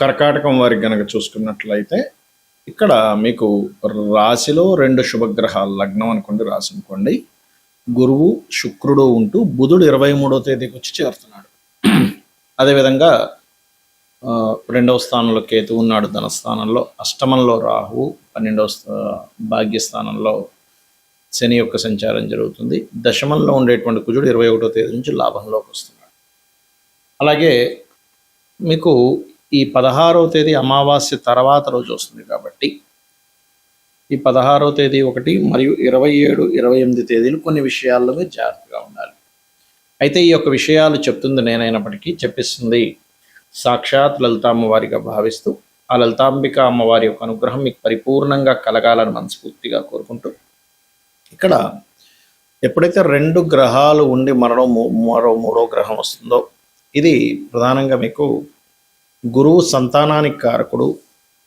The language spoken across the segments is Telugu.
కర్కాటకం వారికి గనక చూసుకున్నట్లయితే ఇక్కడ మీకు రాశిలో 2 శుభగ్రహాలు, లగ్నం అనుకోండి, రాశి అనుకోండి, గురువు శుక్రుడు ఉంటూ బుధుడు 23వ తేదీకి వచ్చి చేరుతున్నాడు. అదేవిధంగా 2వ స్థానంలో కేతు ఉన్నాడు, ధనస్థానంలో. అష్టమంలో రాహు, 12వ భాగ్యస్థానంలో శని యొక్క సంచారం జరుగుతుంది. దశమంలో ఉండేటువంటి కుజుడు 21వ తేదీ నుంచి లాభంలోకి వస్తున్నాడు. అలాగే మీకు ఈ 16వ తేదీ అమావాస్య తర్వాత రోజు వస్తుంది కాబట్టి ఈ 16వ తేదీ ఒకటి మరియు 27, 28 తేదీలు కొన్ని విషయాల్లో మీరు జాగ్రత్తగా ఉండాలి. అయితే ఈ యొక్క విషయాలు చెప్తుంది నేనైనప్పటికీ చెప్పిస్తుంది సాక్షాత్ లలిత అమ్మవారిగా భావిస్తూ ఆ లలితాంబిక అమ్మవారి యొక్క అనుగ్రహం మీకు పరిపూర్ణంగా కలగాలని మనస్ఫూర్తిగా కోరుకుంటూ, ఇక్కడ ఎప్పుడైతే 2 గ్రహాలు ఉండి మరో 3వ గ్రహం వస్తుందో, ఇది ప్రధానంగా మీకు గురువు సంతానానికి కారకుడు,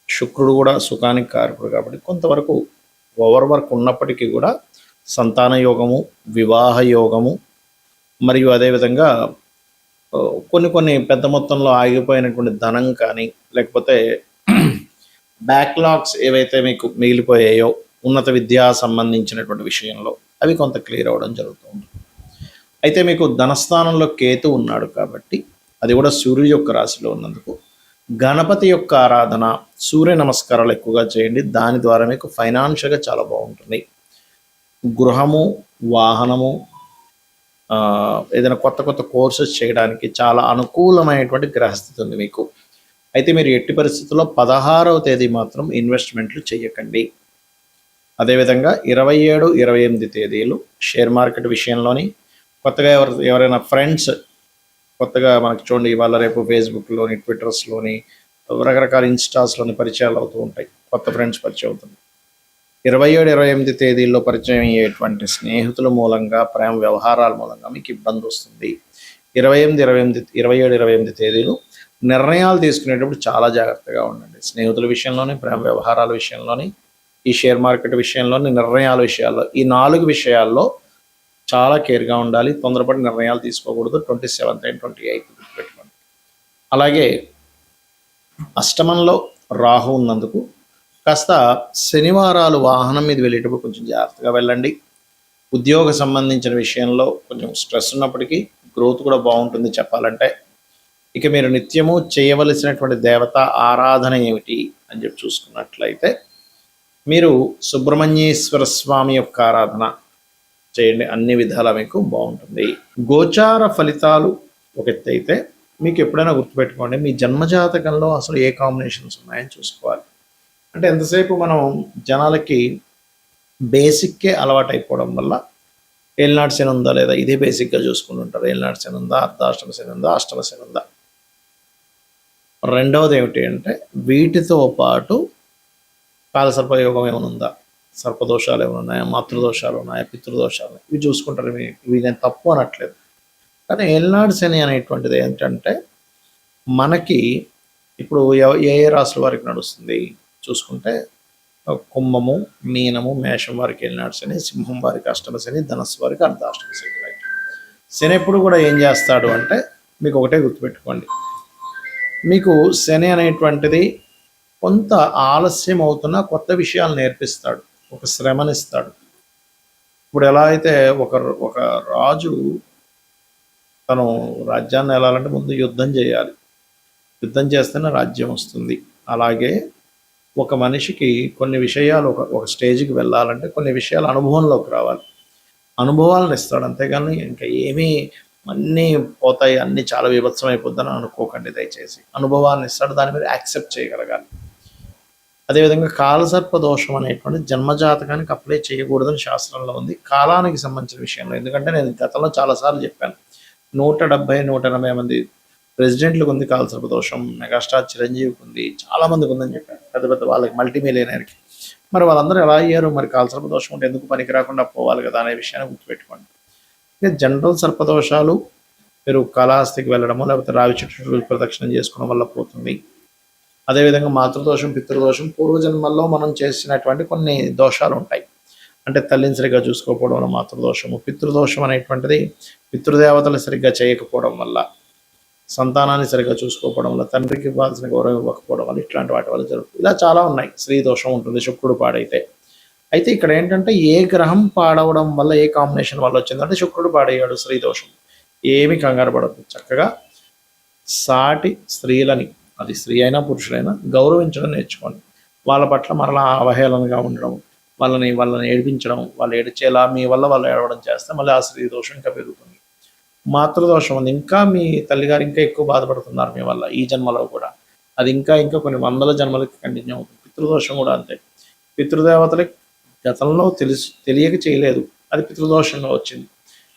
శుక్రుడు కూడా సుఖానికి కారకుడు కాబట్టి కొంతవరకు ఓవర్ వర్క్ ఉన్నప్పటికీ కూడా సంతాన యోగము, వివాహ యోగము, మరియు అదేవిధంగా కొన్ని పెద్ద మొత్తంలో ఆగిపోయినటువంటి ధనం కానీ, లేకపోతే బ్యాక్లాగ్స్ ఏవైతే మీకు మిగిలిపోయాయో ఉన్నత విద్యా సంబంధించినటువంటి విషయంలో అవి కొంత క్లియర్ అవ్వడం జరుగుతూ ఉంటుంది. అయితే మీకు ధనస్థానంలో కేతు ఉన్నాడు కాబట్టి, అది కూడా సూర్యుడి యొక్క రాశిలో ఉన్నందుకు గణపతి యొక్క ఆరాధన, సూర్య నమస్కారాలు ఎక్కువగా చేయండి. దాని ద్వారా మీకు ఫైనాన్షియల్గా చాలా బాగుంటుంది. గృహము, వాహనము, ఏదైనా కొత్త కోర్సెస్ చేయడానికి చాలా అనుకూలమైనటువంటి గ్రహస్థితి ఉంది మీకు. అయితే మీరు ఎట్టి పరిస్థితుల్లో 16వ తేదీ మాత్రం ఇన్వెస్ట్మెంట్లు చేయకండి. అదేవిధంగా 27, 28 తేదీలు షేర్ మార్కెట్ విషయంలోని కొత్తగా ఎవరైనా ఫ్రెండ్స్ కొత్తగా మనకు చూడండి, ఇవాళ రేపు ఫేస్బుక్లోని, ట్విట్టర్స్లోని, రకరకాల ఇన్స్టాస్లోని పరిచయాలు అవుతూ ఉంటాయి. కొత్త ఫ్రెండ్స్ పరిచయం అవుతుంది. 27, 28 తేదీల్లో పరిచయం అయ్యేటువంటి స్నేహితుల మూలంగా, ప్రేమ వ్యవహారాల మూలంగా మీకు ఇబ్బంది వస్తుంది. 27, 28 తేదీలు నిర్ణయాలు తీసుకునేటప్పుడు చాలా జాగ్రత్తగా ఉండండి. స్నేహితుల విషయంలోని, ప్రేమ వ్యవహారాల విషయంలోని, ఈ షేర్ మార్కెట్ విషయంలోని, నిర్ణయాల విషయాల్లో, ఈ 4 విషయాల్లో చాలా కేర్గా ఉండాలి. తొందరపడి నిర్ణయాలు తీసుకోకూడదు. 27 and 28 గుర్తుపెట్టుకోండి. అలాగే అష్టమంలో రాహు ఉన్నందుకు కాస్త శనివారాలు వాహనం మీద వెళ్ళేటప్పుడు కొంచెం జాగ్రత్తగా వెళ్ళండి. ఉద్యోగ సంబంధించిన విషయంలో కొంచెం స్ట్రెస్ ఉన్నప్పటికీ గ్రోత్ కూడా బాగుంటుంది చెప్పాలంటే. ఇక మీరు నిత్యము చేయవలసినటువంటి దేవత ఆరాధన ఏమిటి అని చెప్పి చూసుకున్నట్లయితే, మీరు సుబ్రహ్మణ్యేశ్వర స్వామి యొక్క ఆరాధన చేయండి. అన్ని విధాలా మీకు బాగుంటుంది. గోచార ఫలితాలు ఒక ఎత్తు అయితే, మీకు ఎప్పుడైనా గుర్తుపెట్టుకోండి మీ జన్మజాతకంలో అసలు ఏ కాంబినేషన్స్ ఉన్నాయని చూసుకోవాలి. అంటే ఎంతసేపు మనం జనాలకి బేసిక్కే అలవాటు అయిపోవడం వల్ల ఏలినాటి శని ఉందా లేదా ఇదే బేసిక్గా చూసుకుంటుంటారు. ఏలినాటి శని ఉందా, అర్ధాష్టమ శని ఉందా, అష్టమ శని ఉందా. రెండవది ఏమిటి అంటే, వీటితో పాటు కాలసర్పయోగం ఏమైనా ఉందా, సర్పదోషాలు ఏమైనా ఉన్నాయా, మాతృదోషాలు ఉన్నాయా, పితృదోషాలు ఉన్నాయి, ఇవి చూసుకుంటారు. ఇవి నేను తప్పు అనట్లేదు. కానీ ఏలినాడు శని అనేటువంటిది ఏంటంటే, మనకి ఇప్పుడు ఏ రాశుల వారికి నడుస్తుంది చూసుకుంటే, కుంభము, మీనము, మేషం వారికి ఏలినాడు శని, సింహం వారికి అష్టమ శని, ధనస్సు వారికి అర్ధాష్టమ శని. శని ఎప్పుడు కూడా ఏం చేస్తాడు అంటే, మీకు ఒకటే గుర్తుపెట్టుకోండి, మీకు శని అనేటువంటిది కొంత ఆలస్యం అవుతున్నా కొత్త విషయాలు నేర్పిస్తాడు, ఒక శ్రమనిస్తాడు. ఇప్పుడు ఎలా అయితే ఒక రాజు తను రాజ్యాన్ని వెళ్ళాలంటే ముందు యుద్ధం చేయాలి, యుద్ధం చేస్తేనే రాజ్యం వస్తుంది. అలాగే ఒక మనిషికి కొన్ని విషయాలు ఒక స్టేజ్కి వెళ్ళాలంటే కొన్ని విషయాలు అనుభవంలోకి రావాలి, అనుభవాలను ఇస్తాడు. అంతేగాని ఇంకా ఏమీ అన్నీ పోతాయి, అన్నీ చాలా విభత్సం అయిపోద్దని అనుకోకండి దయచేసి. అనుభవాన్ని ఇస్తాడు, దాన్ని మీరు యాక్సెప్ట్ చేయగలగాలి. అదేవిధంగా కాలసర్ప దోషం అనేటువంటి జన్మజాతకానికి అప్లై చేయకూడదని శాస్త్రంలో ఉంది, కాలానికి సంబంధించిన విషయంలో. ఎందుకంటే నేను గతంలో చాలాసార్లు చెప్పాను, 170, 180 మంది ప్రెసిడెంట్లకు ఉంది కాలసర్ప దోషం, మెగాస్టార్ చిరంజీవికి ఉంది, చాలామందికి ఉందని చెప్పాను, పెద్ద వాళ్ళకి, మల్టీమిలియనర్కి. మరి వాళ్ళందరూ ఎలా అయ్యారు? మరి కాలసర్ప దోషం ఉంటే ఎందుకు పనికి రాకుండా పోవాలి కదా అనే విషయాన్ని గుర్తుపెట్టుకోండి. ఇక జనరల్ సర్పదోషాలు మీరు కాళహస్తికి వెళ్ళడమో లేకపోతే రావి చెట్టు ప్రదక్షిణం చేసుకోవడం వల్ల పోతుంది. అదేవిధంగా మాతృదోషం, పితృదోషం, పూర్వజన్మల్లో మనం చేసినటువంటి కొన్ని దోషాలు ఉంటాయి. అంటే తల్లిని సరిగ్గా చూసుకోకపోవడం వల్ల మాతృదోషము, పితృదోషం అనేటువంటిది పితృదేవతలు సరిగ్గా చేయకపోవడం వల్ల, సంతానాన్ని సరిగ్గా చూసుకోకపోవడం వల్ల, తండ్రికి ఇవ్వాల్సిన గౌరవం ఇవ్వకపోవడం వల్ల ఇట్లాంటి వాటి వల్ల జరుగుతుంది. ఇలా చాలా ఉన్నాయి. స్త్రీ దోషం ఉంటుంది శుక్రుడు పాడైతే. అయితే ఇక్కడ ఏంటంటే ఏ గ్రహం పాడవడం వల్ల, ఏ కాంబినేషన్ వల్ల వచ్చిందంటే శుక్రుడు పాడయ్యాడు, స్త్రీ దోషం. ఏమి కంగారు పడద్దు, చక్కగా సాటి స్త్రీలని, అది స్త్రీ అయినా పురుషులైనా గౌరవించడం నేర్చుకోండి. వాళ్ళ పట్ల మరలా అవహేళనగా ఉండడం, వాళ్ళని ఏడిపించడం, వాళ్ళు ఏడిచేలా మీ వల్ల వాళ్ళు ఏడవడం చేస్తే మళ్ళీ ఆ స్త్రీ దోషం ఇంకా పెరుగుతుంది. మాతృదోషం ఉంది, ఇంకా మీ తల్లిగారు ఇంకా ఎక్కువ బాధపడుతున్నారు మీ వల్ల ఈ జన్మలో కూడా. అది ఇంకా ఇంకా కొన్ని వందల జన్మలకి కంటిన్యూ అవుతుంది. పితృదోషం కూడా అంతే. పితృదేవతలకి గతంలో తెలియక చేయలేదు, అది పితృదోషంగా వచ్చింది.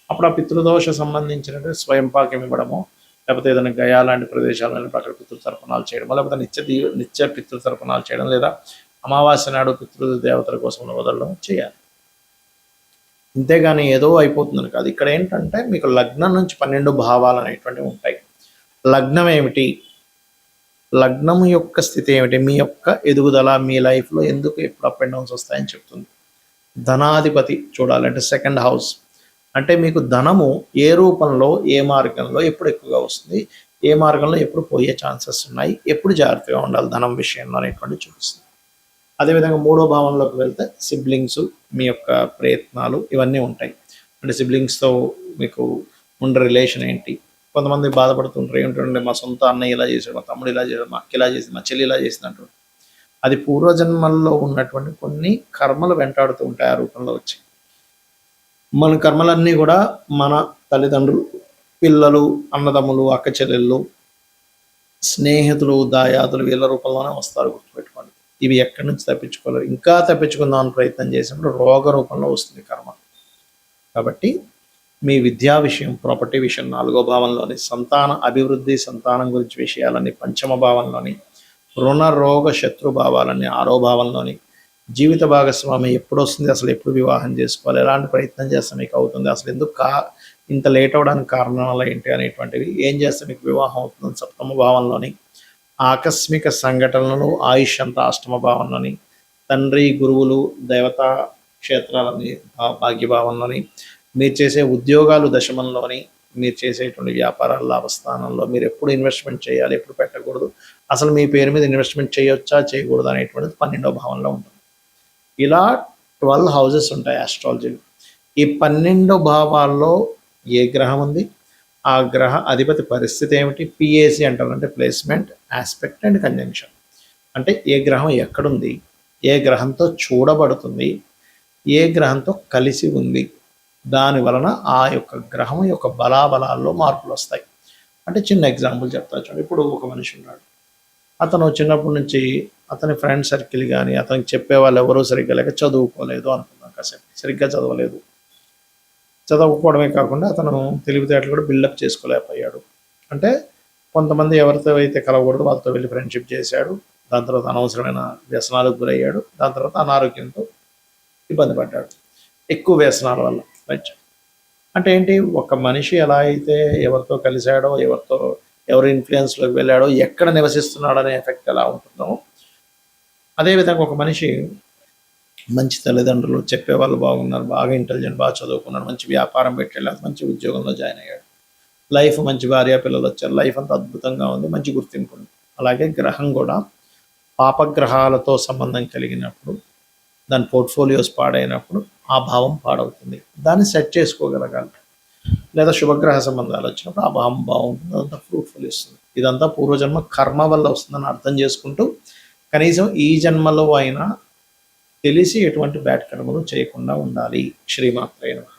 అప్పుడు ఆ పితృదోష సంబంధించినట్టు స్వయం పాకం ఇవ్వడము, లేకపోతే ఏదైనా గయా లాంటి ప్రదేశాలను అక్కడ పితృతర్పణాలు చేయడం, లేకపోతే నిత్య పితృతర్పణాలు చేయడం, లేదా అమావాస్య నాడు పితృదేవతల కోసం వదలడం చేయాలి. ఇంతేగాని ఏదో అయిపోతుంది కాదు. ఇక్కడ ఏంటంటే మీకు లగ్నం నుంచి 12 భావాలు అనేటువంటివి ఉంటాయి. లగ్నం ఏమిటి, లగ్నం యొక్క స్థితి ఏమిటి, మీ యొక్క ఎదుగుదల, మీ లైఫ్లో ఎందుకు ఎప్పుడు అప్ అండ్ డౌన్స్ వస్తాయని చెప్తుంది. ధనాధిపతి చూడాలంటే సెకండ్ హౌస్, అంటే మీకు ధనము ఏ రూపంలో, ఏ మార్గంలో ఎప్పుడు ఎక్కువగా వస్తుంది, ఏ మార్గంలో ఎప్పుడు పోయే ఛాన్సెస్ ఉన్నాయి, ఎప్పుడు జాగ్రత్తగా ఉండాలి ధనం విషయంలో అనేటువంటి చూపిస్తుంది. అదేవిధంగా 3వ భావంలోకి వెళ్తే సిబ్లింగ్స్, మీ యొక్క ప్రయత్నాలు ఇవన్నీ ఉంటాయి. అంటే సిబ్లింగ్స్తో మీకు ఉండే రిలేషన్ ఏంటి. కొంతమంది బాధపడుతుంటారు, ఏంటంటే మా సొంత అన్నయ్య ఇలా చేశాడు, మా తమ్ముడు ఇలా చేశాడు, మా అక్క ఇలా చేసింది, మా చెల్లి ఇలా చేసింది అంటారు. అది పూర్వజన్మల్లో ఉన్నటువంటి కొన్ని కర్మలు వెంటాడుతూ ఉంటాయి ఆ రూపంలో వచ్చి. మన కర్మలన్నీ కూడా మన తల్లిదండ్రులు, పిల్లలు, అన్నదమ్ములు, అక్క చెల్లెళ్ళు, స్నేహితులు, దాయాదులు వీళ్ళ రూపంలోనే వస్తారు, గుర్తుపెట్టుకోండి. ఇవి ఎక్కడి నుంచి తప్పించుకోలేరు. ఇంకా తప్పించుకుందామని ప్రయత్నం చేసినప్పుడు రోగ రూపంలో వస్తుంది కర్మ. కాబట్టి మీ విద్యా విషయం, ప్రాపర్టీ విషయం 4వ భావంలోని, సంతాన అభివృద్ధి, సంతానం గురించి విషయాలన్నీ 5వ భావంలోని, రుణ రోగ శత్రు భావాలన్నీ 6వ భావంలోని, జీవిత భాగస్వామి ఎప్పుడు వస్తుంది, అసలు ఎప్పుడు వివాహం చేసుకోవాలి, ఎలాంటి ప్రయత్నం చేస్తే మీకు అవుతుంది, అసలు ఎందుకు ఇంత లేట్ అవ్వడానికి కారణాలు ఏంటి అనేటువంటివి, ఏం చేస్తే మీకు వివాహం అవుతుంది 7వ భావంలోని, ఆకస్మిక సంఘటనలు, ఆయుష్ అంతా 8వ భావంలోని, తండ్రి, గురువులు, దేవతా క్షేత్రాలని భాగ్యభావంలోని, మీరు చేసే ఉద్యోగాలు దశమంలోని, మీరు చేసేటువంటి వ్యాపారాల లాభస్థానంలో, మీరు ఎప్పుడు ఇన్వెస్ట్మెంట్ చేయాలి, ఎప్పుడు పెట్టకూడదు, అసలు మీ పేరు మీద ఇన్వెస్ట్మెంట్ చేయొచ్చా చేయకూడదు అనేటువంటిది 12వ భావంలో ఉంటుంది. ఇలా 12 హౌసెస్ ఉంటాయి ఆస్ట్రాలజీలో. ఈ 12 భావాల్లో ఏ గ్రహం ఉంది, ఆ గ్రహ అధిపతి పరిస్థితి ఏమిటి, పిఏసి అంటారు, అంటే ప్లేస్మెంట్, ఆస్పెక్ట్ అండ్ కంజంక్షన్. అంటే ఏ గ్రహం ఎక్కడుంది, ఏ గ్రహంతో చూడబడుతుంది, ఏ గ్రహంతో కలిసి ఉంది, దాని వలన ఆ యొక్క గ్రహం యొక్క బలాబలాల్లో మార్పులు వస్తాయి. అంటే చిన్న ఎగ్జాంపుల్ చెప్తా చూడండి. ఇప్పుడు ఒక మనిషి ఉన్నాడు, అతను చిన్నప్పటి నుంచి అతని ఫ్రెండ్ సర్కిల్ కానీ అతనికి చెప్పే వాళ్ళు ఎవరూ సరిగ్గా లేక చదువుకోలేదు అనుకుందాం, కాసేపు సరిగ్గా చదవలేదు. చదవకపోవడమే కాకుండా అతను తెలివితేటలు కూడా బిల్డప్ చేసుకోలేకపోయాడు. అంటే కొంతమంది ఎవరితో అయితే కలవకూడదు వాళ్ళతో వెళ్ళి ఫ్రెండ్షిప్ చేశాడు, దాని తర్వాత అనవసరమైన వ్యసనాలకు గురయ్యాడు, దాని తర్వాత అనారోగ్యంతో ఇబ్బంది పడ్డాడు, ఎక్కువ వ్యసనాల వల్ల. రైట్. అంటే ఏంటి, ఒక మనిషి ఎలా అయితే ఎవరితో కలిశాడో, ఎవరి ఇన్ఫ్లుయెన్స్లోకి వెళ్ళాడో, ఎక్కడ నివసిస్తున్నాడో అనే ఎఫెక్ట్ ఎలా ఉంటుందో, అదేవిధంగా ఒక మనిషి మంచి తల్లిదండ్రులు, చెప్పేవాళ్ళు బాగున్నారు, బాగా ఇంటెలిజెంట్, బాగా చదువుకున్నాడు, మంచి వ్యాపారం పెట్టాడు, మంచి ఉద్యోగంలో జాయిన్ అయ్యాడు, లైఫ్ మంచి భార్య పిల్లలు వచ్చారు, లైఫ్ అంతా అద్భుతంగా ఉంది, మంచి గుర్తింపు ఉంది. అలాగే గ్రహం కూడా పాపగ్రహాలతో సంబంధం కలిగినప్పుడు, దాని పోర్ట్ఫోలియోస్ పాడైనప్పుడు ఆ భావం పాడవుతుంది. దాన్ని సెట్ చేసుకోగలగాలి. లేదా శుభగ్రహ సంబంధాలు వచ్చినప్పుడు ఆ భావం బాగుంటుంది, అదంతా ఫ్రూట్ఫుల్ ఇస్తుంది. ఇదంతా పూర్వజన్మ కర్మ వల్ల వస్తుందని అర్థం చేసుకుంటూ కనీసం ఈ జన్మలో అయినా తెలిసి ఎటువంటి బ్యాడ్ కర్మలు చేయకుండా ఉండాలి. శ్రీమాత్రే నమః.